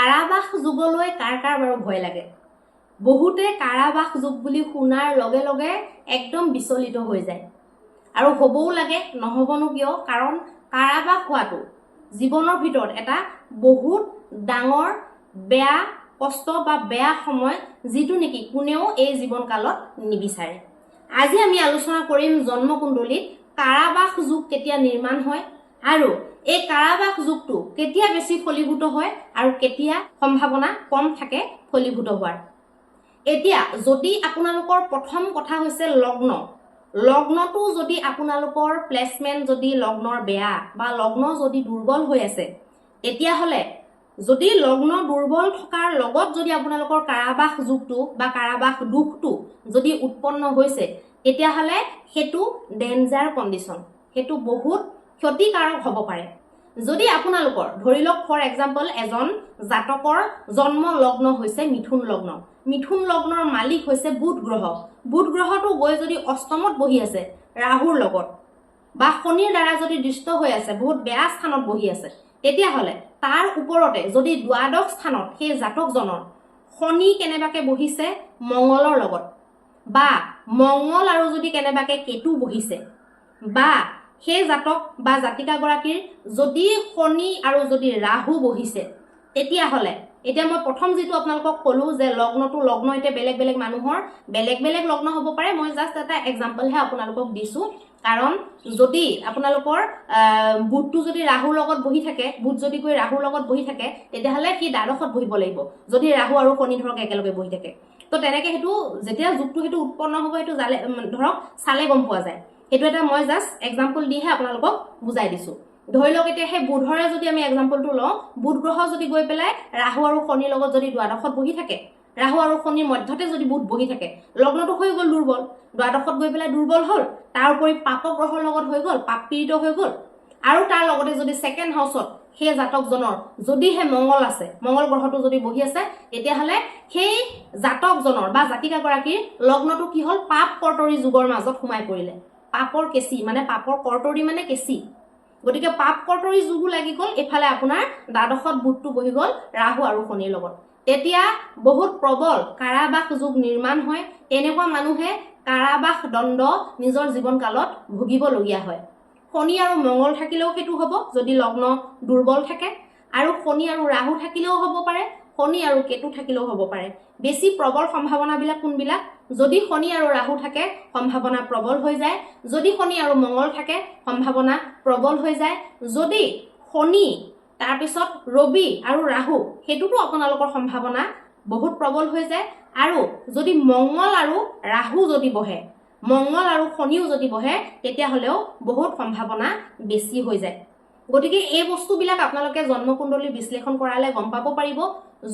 কাৰাবাস যুগলৈ কাৰ কাৰ বাৰু ভয় লাগে? বহুতে কাৰাবাস যুগ বুলি শুনাৰ লগে লগে একদম বিচলিত হৈ যায় আৰু হ'বও লাগে, নহ'বনো কিয়? কাৰণ কাৰাবাস হোৱাটো জীৱনৰ ভিতৰত এটা বহুত ডাঙৰ বেয়া কষ্ট বা বেয়া সময়, যিটো নেকি কোনেও এই জীৱন কালত নিবিচাৰে। আজি আমি আলোচনা কৰিম জন্মকুণ্ডলীত কাৰাবাস যুগ কেতিয়া নিৰ্মাণ হয় আৰু এই কাৰাবাস যুগটো কেতিয়া বেছি ফলীভূত হয় আৰু কেতিয়া সম্ভাৱনা কম থাকে ফলীভূত হোৱাৰ। এতিয়া যদি আপোনালোকৰ প্ৰথম কথা হৈছে লগ্নটো যদি আপোনালোকৰ প্লেচমেণ্ট যদি লগ্নৰ বেয়া বা লগ্ন যদি দুৰ্বল হৈ আছে, তেতিয়াহ'লে যদি লগ্ন দুৰ্বল থকাৰ লগত যদি আপোনালোকৰ কাৰাবাস যুগটো বা কাৰাবাস দুখটো যদি উৎপন্ন হৈছে, তেতিয়াহ'লে সেইটো ডেঞ্জাৰ কণ্ডিশ্যন, সেইটো বহুত ক্ষতিকাৰক হ'ব পাৰে। যদি আপোনালোকৰ ধৰি লওক ফৰ এক্সাম্পল এজন জাতকৰ জন্ম লগ্ন হৈছে মিথুন লগ্নৰ মালিক হৈছে বুধ গ্ৰহটো গৈ যদি অষ্টমত বহি আছে ৰাহুৰ লগত বা শনিৰ দ্বাৰা যদি দৃষ্ট হৈ আছে, বহুত বেয়া স্থানত বহি আছে, তেতিয়াহ'লে তাৰ ওপৰতে যদি দ্বাদশ স্থানত সেই জাতকজনৰ শনি কেনেবাকে বহিছে মঙ্গলৰ লগত, বা মঙ্গল আৰু যদি কেনেবাকে কেতু বহিছে, বা সেই জাতক বা জাতিকাগৰাকীৰ যদি শনি আৰু যদি ৰাহু বহিছে, তেতিয়াহ'লে এতিয়া মই প্ৰথম যিটো আপোনালোকক ক'লো যে লগ্ন এতিয়া বেলেগ বেলেগ মানুহৰ বেলেগ বেলেগ লগ্ন হ'ব পাৰে, মই জাষ্ট এটা এক্সাম্পলহে আপোনালোকক দিছো। কাৰণ যদি আপোনালোকৰ বুধটো যদি ৰাহুৰ লগত বহি থাকে, বুধ যদি গৈ ৰাহুৰ লগত বহি থাকে, তেতিয়াহ'লে সি দ্বাদশত বহিব লাগিব, যদি ৰাহু আৰু শনি ধৰক একেলগে বহি থাকে। তো তেনেকে সেইটো যেতিয়া যুগটো সেইটো উৎপন্ন হ'ব, সেইটো ধৰক চালে গম পোৱা যায়। সেইটো এটা মই জাষ্ট এক্সাম্পল দিহে আপোনালোকক বুজাই দিছো। ধৰি লওক এতিয়া সেই বুধৰে যদি আমি এক্সাম্পলটো লওঁ, বুধ গ্ৰহ যদি গৈ পেলাই ৰাহু আৰু শনিৰ লগত যদি দ্বাদশত বহি থাকে, ৰাহু আৰু শনিৰ মধ্যতে যদি বুধ বহি থাকে, লগ্নটো হৈ গ'ল দুৰ্বল, দ্বাদশত গৈ পেলাই দুৰ্বল হ'ল, তাৰ উপৰি পাপ গ্ৰহৰ লগত হৈ গ'ল, পাপ পীড়িত হৈ গ'ল, আৰু তাৰ লগতে যদি ছেকেণ্ড হাউচত সেই জাতকজনৰ যদিহে মঙ্গল আছে, মঙ্গল গ্ৰহটো যদি বহি আছে, তেতিয়াহ'লে সেই জাতকজনৰ বা জাতিকাগৰাকীৰ লগ্নটো কি হ'ল পাপ কৰ্তৰি যুগৰ মাজত সোমাই পৰিলে। পাপৰ কেঁচি মানে পাপৰ কৰ্তৰি মানে কেঁচি, গতিকে পাপ কৰ্তৰি যুগো লাগি গ'ল। এফালে আপোনাৰ দ্বাদশত বুধটো বহি গ'ল ৰাহু আৰু শনিৰ লগত, তেতিয়া বহুত প্ৰবল কাৰাবাস যুগ নিৰ্মাণ হয়। তেনেকুৱা মানুহে কাৰাবাস দণ্ড নিজৰ জীৱন কালত ভুগিবলগীয়া হয়। শনি আৰু মঙ্গল থাকিলেও সেইটো হ'ব যদি লগ্ন দুৰ্বল থাকে, আৰু শনি আৰু ৰাহু থাকিলেও হ'ব পাৰে, শনি আৰু কেতু থাকিলেও হ'ব পাৰে। বেছি প্ৰবল সম্ভাৱনাবিলাক কোনবিলাক? যদি শনি আৰু ৰাহু থাকে সম্ভাৱনা প্ৰবল হৈ যায়, যদি শনি আৰু মঙ্গল থাকে সম্ভাৱনা প্ৰবল হৈ যায়, যদি শনি তাৰপিছত ৰবি আৰু ৰাহু সেইটোতো আপোনালোকৰ সম্ভাৱনা বহুত প্ৰবল হৈ যায়, আৰু যদি মঙ্গল আৰু ৰাহু যদি বহে, মঙ্গল আৰু শনিও যদি বহে, তেতিয়াহ'লেও বহুত সম্ভাৱনা বেছি হৈ যায়। গতিকে এই বস্তুবিলাক আপোনালোকে জন্মকুণ্ডলী বিশ্লেষণ কৰালে গম পাব পাৰিব।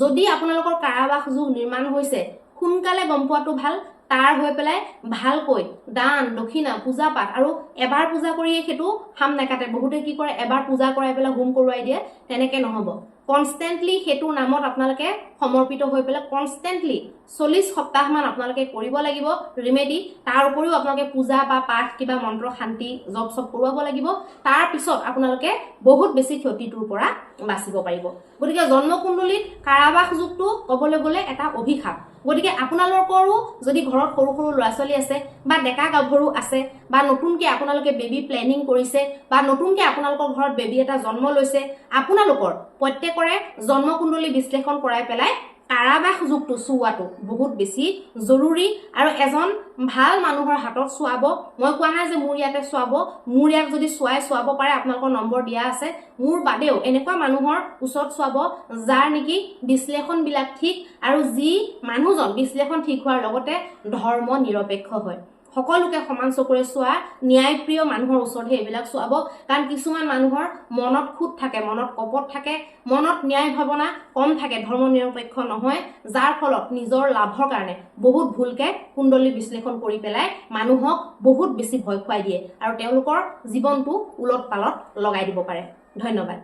যদি আপোনালোকৰ কাৰাবাস যুগ নিৰ্মাণ হৈছে, সোনকালে গম পোৱাটো ভাল। তাৰ হৈ পেলাই ভালকৈ দান দক্ষিণা পূজা পাঠ, আৰু এবাৰ পূজা কৰিয়ে সেইটো হাম নেকাটে। বহুতে কি কৰে, এবাৰ পূজা কৰাই পেলাই হোম কৰোৱাই দিয়ে, তেনেকে নহ'ব। কনষ্টেণ্টলি সেইটোৰ নামত আপোনালোকে সমৰ্পিত হৈ পেলাই কনষ্টেণ্টলি 40 সপ্তাহমান আপোনালোকে কৰিব লাগিব ৰিমেডি। তাৰ উপৰিও আপোনালোকে পূজা বা পাঠ কিবা মন্ত্ৰ শান্তি জপ চপ কৰোৱাব লাগিব। তাৰ পিছত আপোনালোকে বহুত বেছি ক্ষতিটোৰ পৰা বাচিব পাৰিব। গতিকে জন্মকুণ্ডলীত কাৰাবাস যুগটো ক'বলৈ গ'লে এটা অভিশাপ। গতিকে আপোনালোকৰো যদি ঘৰত সৰু সৰু ল'ৰা ছোৱালী আছে, বা ডেকা গাভৰু আছে, বা নতুনকৈ আপোনালোকে বেবী প্লেনিং কৰিছে, বা নতুনকৈ আপোনালোকৰ ঘৰত বেবী এটা জন্ম লৈছে, আপোনালোকৰ প্ৰত্যেকৰে জন্মকুণ্ডলী বিশ্লেষণ কৰাই পেলাই কাৰাবাস যুগটো চোৱাটো বহুত বেছি জৰুৰী। আৰু এজন ভাল মানুহৰ হাতত চোৱাব। মই কোৱা নাই যে মোৰ ইয়াতে চোৱাব, মোৰ ইয়াত যদি চোৱাব পাৰে আপোনালোকৰ নম্বৰ দিয়া আছে। মোৰ বাদেও এনেকুৱা মানুহৰ ওচৰত চোৱাব যাৰ নেকি বিশ্লেষণবিলাক ঠিক, আৰু যি মানুহজন বিশ্লেষণ ঠিক হোৱাৰ লগতে ধৰ্ম নিৰপেক্ষ হয়। সকলোকে সমান চকুৰে চোৱা ন্যায়প্ৰিয় মানুহৰ ওচৰতহে এইবিলাক চোৱাব। কাৰণ কিছুমান মানুহৰ মনত খুঁত থাকে, মনত কপট থাকে, মনত ন্যায় ভাৱনা কম থাকে, ধৰ্ম নিৰপেক্ষ নহয়, যাৰ ফলত নিজৰ লাভৰ কাৰণে বহুত ভুলকে কুণ্ডলী বিশ্লেষণ কৰি পেলাই মানুহক বহুত বেছি ভয় খুৱাই দিয়ে, আৰু তেওঁলোকৰ জীৱনটো উলট পালট লগাই দিব পাৰে। ধন্যবাদ।